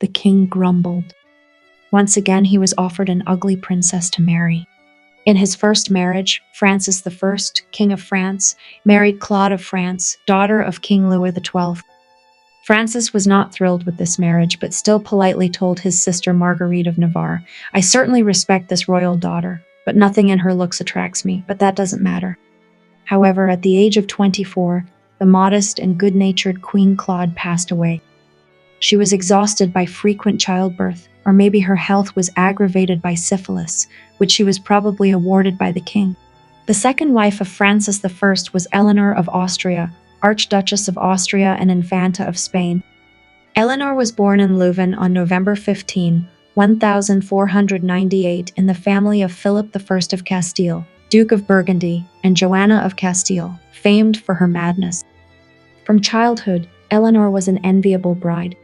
The king grumbled. Once again, he was offered an ugly princess to marry. In his first marriage, Francis I, King of France, married Claude of France, daughter of King Louis XII. Francis was not thrilled with this marriage, but still politely told his sister Marguerite of Navarre, "I certainly respect this royal daughter, but nothing in her looks attracts me, but that doesn't matter." However, at the age of 24, the modest and good-natured Queen Claude passed away. She was exhausted by frequent childbirth, or maybe her health was aggravated by syphilis, which she was probably awarded by the king. The second wife of Francis I was Eleanor of Austria, Archduchess of Austria and Infanta of Spain. Eleanor was born in Leuven on November 15, 1498 in the family of Philip I of Castile, Duke of Burgundy, and Joanna of Castile, famed for her madness. From childhood, Eleanor was an enviable bride.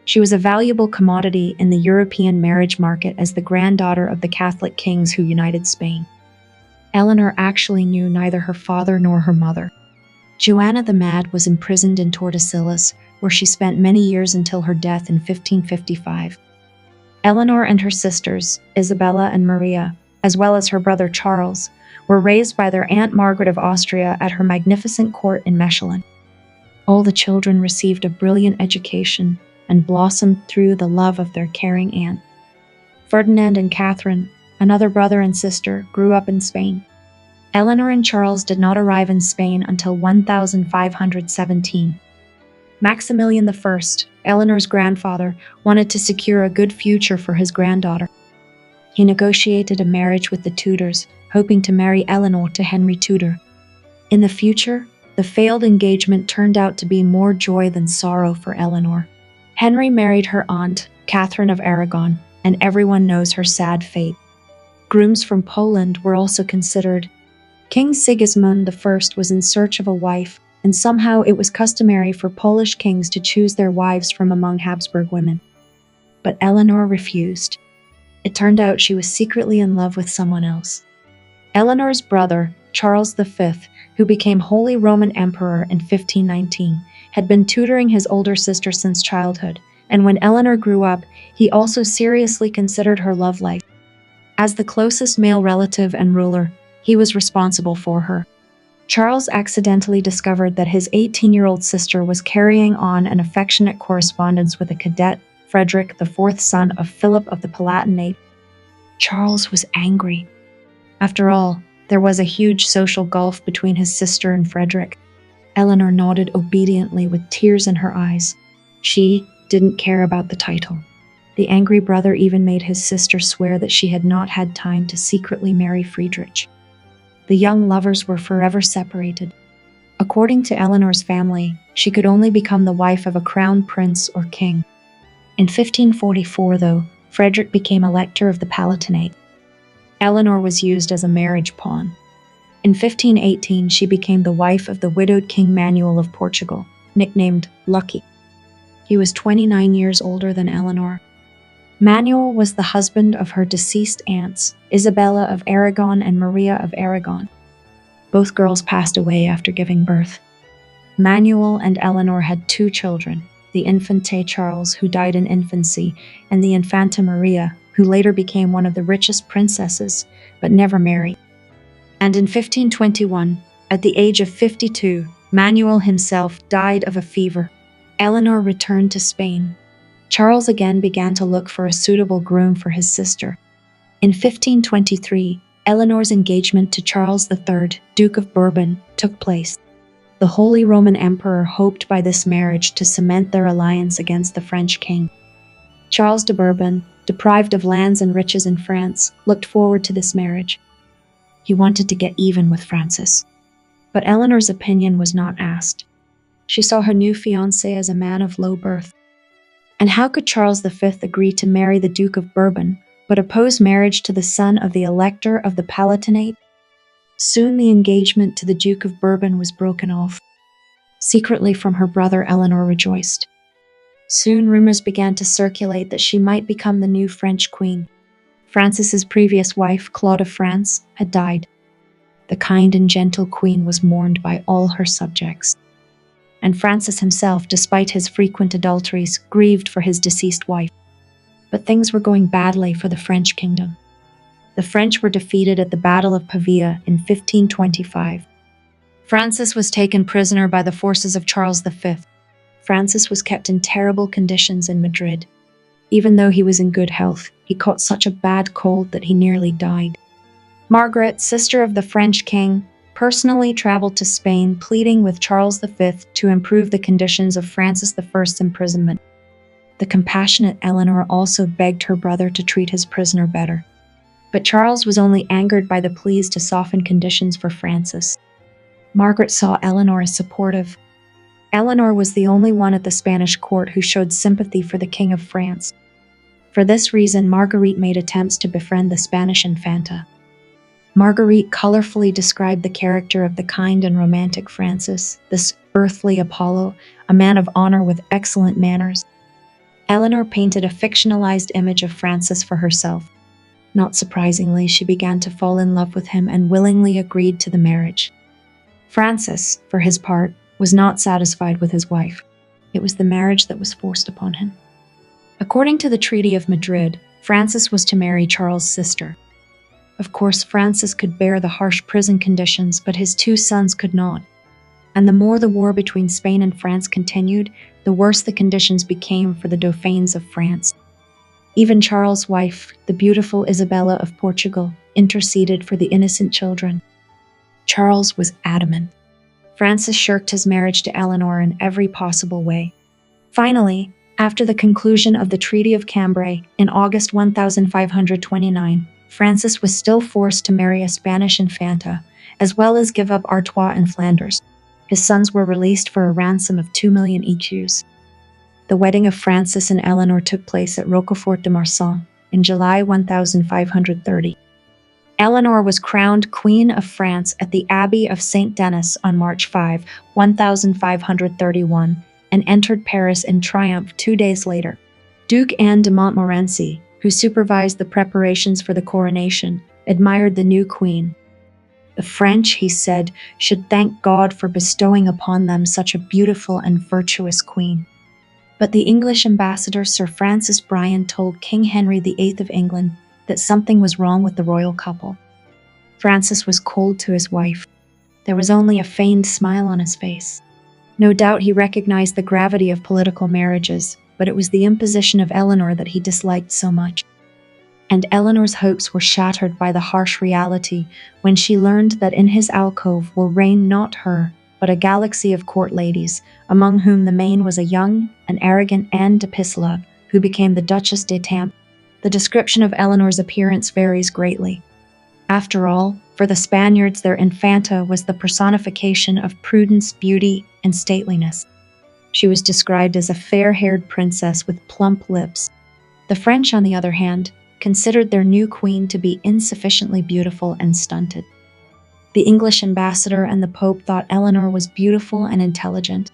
She was a valuable commodity in the European marriage market as the granddaughter of the Catholic kings who united Spain. Eleanor actually knew neither her father nor her mother. Joanna the Mad was imprisoned in Tordesillas, where she spent many years until her death in 1555. Eleanor and her sisters, Isabella and Maria, as well as her brother Charles, were raised by their Aunt Margaret of Austria at her magnificent court in Mechlin. All the children received a brilliant education and blossomed through the love of their caring aunt. Ferdinand and Catherine, another brother and sister, grew up in Spain. Eleanor and Charles did not arrive in Spain until 1517. Maximilian I, Eleanor's grandfather, wanted to secure a good future for his granddaughter. He negotiated a marriage with the Tudors, hoping to marry Eleanor to Henry Tudor. In the future, the failed engagement turned out to be more joy than sorrow for Eleanor. Henry married her aunt, Catherine of Aragon, and everyone knows her sad fate. Grooms from Poland were also considered. King Sigismund I was in search of a wife, and somehow it was customary for Polish kings to choose their wives from among Habsburg women. But Eleanor refused. It turned out she was secretly in love with someone else. Eleanor's brother, Charles V, who became Holy Roman Emperor in 1519, had been tutoring his older sister since childhood, and when Eleanor grew up, he also seriously considered her love life. As the closest male relative and ruler, he was responsible for her. Charles accidentally discovered that his 18-year-old sister was carrying on an affectionate correspondence with a cadet, Frederick, the fourth son of Philip of the Palatinate. Charles was angry. After all, there was a huge social gulf between his sister and Frederick. Eleanor nodded obediently with tears in her eyes. She didn't care about the title. The angry brother even made his sister swear that she had not had time to secretly marry Friedrich. The young lovers were forever separated. According to Eleanor's family, she could only become the wife of a crown prince or king. In 1544, though, Frederick became Elector of the Palatinate. Eleanor was used as a marriage pawn. In 1518, she became the wife of the widowed King Manuel of Portugal, nicknamed Lucky. He was 29 years older than Eleanor. Manuel was the husband of her deceased aunts, Isabella of Aragon and Maria of Aragon. Both girls passed away after giving birth. Manuel and Eleanor had two children, the Infante Charles, who died in infancy, and the Infanta Maria, who later became one of the richest princesses, but never married. And in 1521, at the age of 52, Manuel himself died of a fever. Eleanor returned to Spain. Charles again began to look for a suitable groom for his sister. In 1523, Eleanor's engagement to Charles III, Duke of Bourbon, took place. The Holy Roman Emperor hoped by this marriage to cement their alliance against the French king. Charles de Bourbon, deprived of lands and riches in France, looked forward to this marriage. He wanted to get even with Francis. But Eleanor's opinion was not asked. She saw her new fiancé as a man of low birth. And how could Charles V agree to marry the Duke of Bourbon, but oppose marriage to the son of the Elector of the Palatinate? Soon the engagement to the Duke of Bourbon was broken off. Secretly from her brother, Eleanor rejoiced. Soon rumors began to circulate that she might become the new French queen. Francis's previous wife, Claude of France, had died. The kind and gentle queen was mourned by all her subjects. and Francis himself, despite his frequent adulteries, grieved for his deceased wife. But things were going badly for the French kingdom. The French were defeated at the Battle of Pavia in 1525. Francis was taken prisoner by the forces of Charles V. Francis was kept in terrible conditions in Madrid. Even though he was in good health, he caught such a bad cold that he nearly died. Margaret, sister of the French king, personally traveled to Spain, pleading with Charles V to improve the conditions of Francis I's imprisonment. The compassionate Eleanor also begged her brother to treat his prisoner better. But Charles was only angered by the pleas to soften conditions for Francis. Margaret saw Eleanor as supportive. Eleanor was the only one at the Spanish court who showed sympathy for the King of France. For this reason, Marguerite made attempts to befriend the Spanish Infanta. Marguerite colorfully described the character of the kind and romantic Francis, this earthly Apollo, a man of honor with excellent manners. Eleanor painted a fictionalized image of Francis for herself. Not surprisingly, she began to fall in love with him and willingly agreed to the marriage. Francis, for his part, was not satisfied with his wife. It was the marriage that was forced upon him. According to the Treaty of Madrid, Francis was to marry Charles' sister. Of course, Francis could bear the harsh prison conditions, but his two sons could not. And the more the war between Spain and France continued, the worse the conditions became for the Dauphins of France. Even Charles' wife, the beautiful Isabella of Portugal, interceded for the innocent children. Charles was adamant. Francis shirked his marriage to Eleanor in every possible way. Finally, after the conclusion of the Treaty of Cambrai in August 1529, Francis was still forced to marry a Spanish Infanta, as well as give up Artois and Flanders. His sons were released for a ransom of 2 million écus. The wedding of Francis and Eleanor took place at Roquefort de Marsan in July 1530. Eleanor was crowned Queen of France at the Abbey of Saint Denis on March 5, 1531, and entered Paris in triumph 2 days later. Duke Anne de Montmorency, who supervised the preparations for the coronation, admired the new queen. The French, he said, should thank God for bestowing upon them such a beautiful and virtuous queen. But the English ambassador Sir Francis Bryan told King Henry VIII of England that something was wrong with the royal couple. Francis was cold to his wife. There was only a feigned smile on his face. No doubt he recognized the gravity of political marriages, but it was the imposition of Eleanor that he disliked so much. And Eleanor's hopes were shattered by the harsh reality when she learned that in his alcove will reign not her, but a galaxy of court ladies, among whom the main was a young and arrogant Anne de Pisseleu, who became the Duchess d'Etampes. The description of Eleanor's appearance varies greatly. After all, for the Spaniards, their Infanta was the personification of prudence, beauty, and stateliness. She was described as a fair-haired princess with plump lips. The French, on the other hand, considered their new queen to be insufficiently beautiful and stunted. The English ambassador and the Pope thought Eleanor was beautiful and intelligent.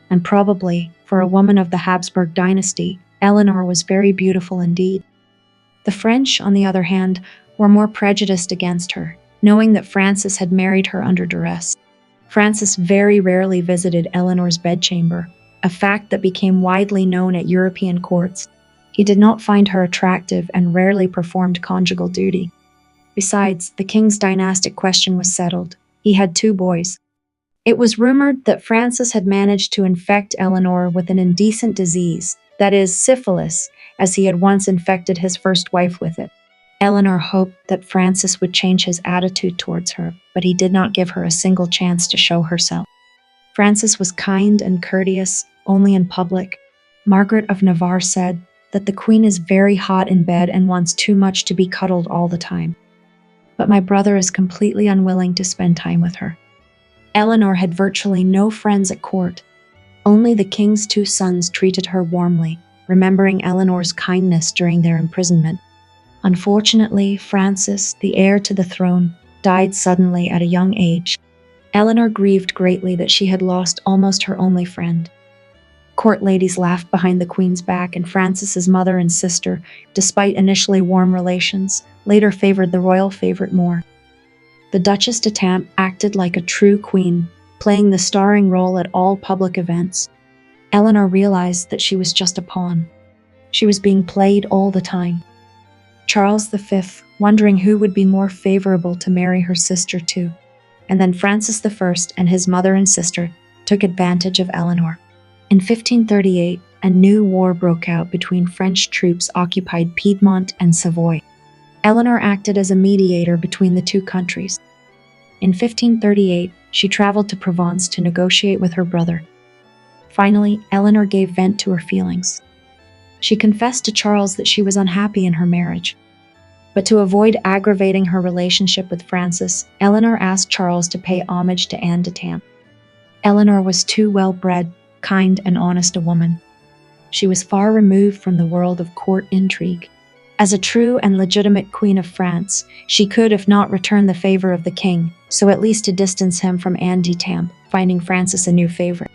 And probably, for a woman of the Habsburg dynasty, Eleanor was very beautiful indeed. The French, on the other hand, were more prejudiced against her, knowing that Francis had married her under duress. Francis very rarely visited Eleanor's bedchamber, a fact that became widely known at European courts. He did not find her attractive and rarely performed conjugal duty. Besides, the king's dynastic question was settled. He had 2 boys. It was rumored that Francis had managed to infect Eleanor with an indecent disease, that is, syphilis, as he had once infected his first wife with it. Eleanor hoped that Francis would change his attitude towards her, but he did not give her a single chance to show herself. Francis was kind and courteous, only in public. Margaret of Navarre said that the queen is very hot in bed and wants too much to be cuddled all the time. But my brother is completely unwilling to spend time with her. Eleanor had virtually no friends at court. Only the king's 2 sons treated her warmly, remembering Eleanor's kindness during their imprisonment. Unfortunately, Francis, the heir to the throne, died suddenly at a young age. Eleanor grieved greatly that she had lost almost her only friend. Court ladies laughed behind the queen's back, and Francis's mother and sister, despite initially warm relations, later favored the royal favorite more. The Duchess d'Etampes acted like a true queen, playing the starring role at all public events. Eleanor realized that she was just a pawn. She was being played all the time. Charles V, wondering who would be more favorable to marry her sister to, and then Francis I and his mother and sister took advantage of Eleanor. In 1538, a new war broke out between French troops occupied Piedmont and Savoy. Eleanor acted as a mediator between the two countries. In 1538, she traveled to Provence to negotiate with her brother. Finally, Eleanor gave vent to her feelings. She confessed to Charles that she was unhappy in her marriage. But to avoid aggravating her relationship with Francis, Eleanor asked Charles to pay homage to Anne d'Etampes. Eleanor was too well-bred, kind, and honest a woman. She was far removed from the world of court intrigue. As a true and legitimate Queen of France, she could, if not return the favor of the king, so at least to distance him from Anne d'Etampes, finding Francis a new favorite.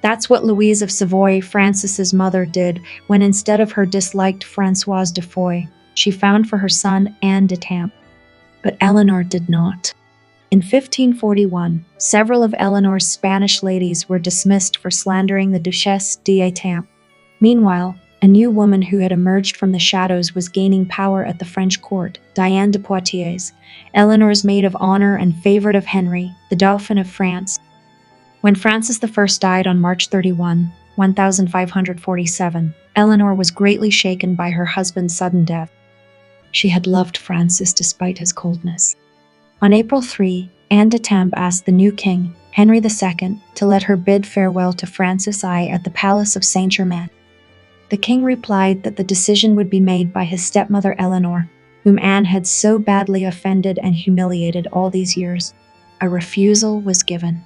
That's what Louise of Savoy, Francis's mother, did when instead of her disliked Françoise de Foix, she found for her son Anne d'Etampes. But Eleanor did not. In 1541, several of Eleanor's Spanish ladies were dismissed for slandering the Duchesse d'Etampes. Meanwhile, a new woman who had emerged from the shadows was gaining power at the French court, Diane de Poitiers, Eleanor's maid of honor and favorite of Henry, the Dauphin of France. When Francis I died on March 31, 1547, Eleanor was greatly shaken by her husband's sudden death. She had loved Francis despite his coldness. On April 3, Anne d'Etampes asked the new king, Henry II, to let her bid farewell to Francis I at the Palace of Saint-Germain. The king replied that the decision would be made by his stepmother Eleanor, whom Anne had so badly offended and humiliated all these years. A refusal was given.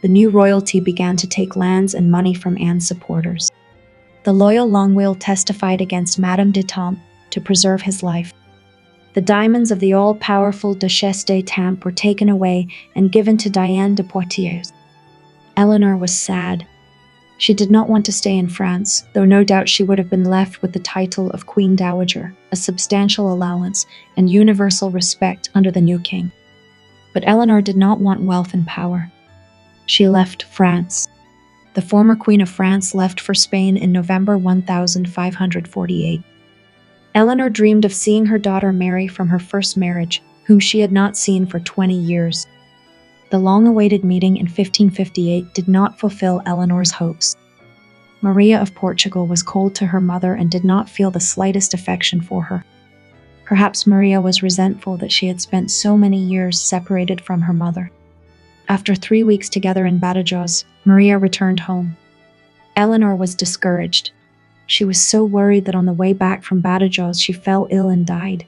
The new royalty began to take lands and money from Anne's supporters. The loyal Longueuil testified against Madame d'Etampes to preserve his life. The diamonds of the all-powerful Duchesse d'Etampes were taken away and given to Diane de Poitiers. Eleanor was sad. She did not want to stay in France, though no doubt she would have been left with the title of Queen Dowager, a substantial allowance, and universal respect under the new king. But Eleanor did not want wealth and power. She left France. The former Queen of France left for Spain in November 1548. Eleanor dreamed of seeing her daughter Mary from her first marriage, whom she had not seen for 20 years. The long-awaited meeting in 1558 did not fulfill Eleanor's hopes. Maria of Portugal was cold to her mother and did not feel the slightest affection for her. Perhaps Maria was resentful that she had spent so many years separated from her mother. After 3 weeks together in Badajoz, Maria returned home. Eleanor was discouraged. She was so worried that on the way back from Badajoz she fell ill and died.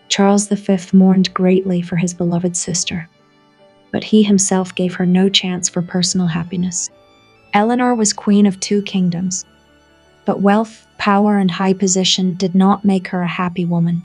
Charles V mourned greatly for his beloved sister, but he himself gave her no chance for personal happiness. Eleanor was queen of 2 kingdoms, but wealth, power, and high position did not make her a happy woman.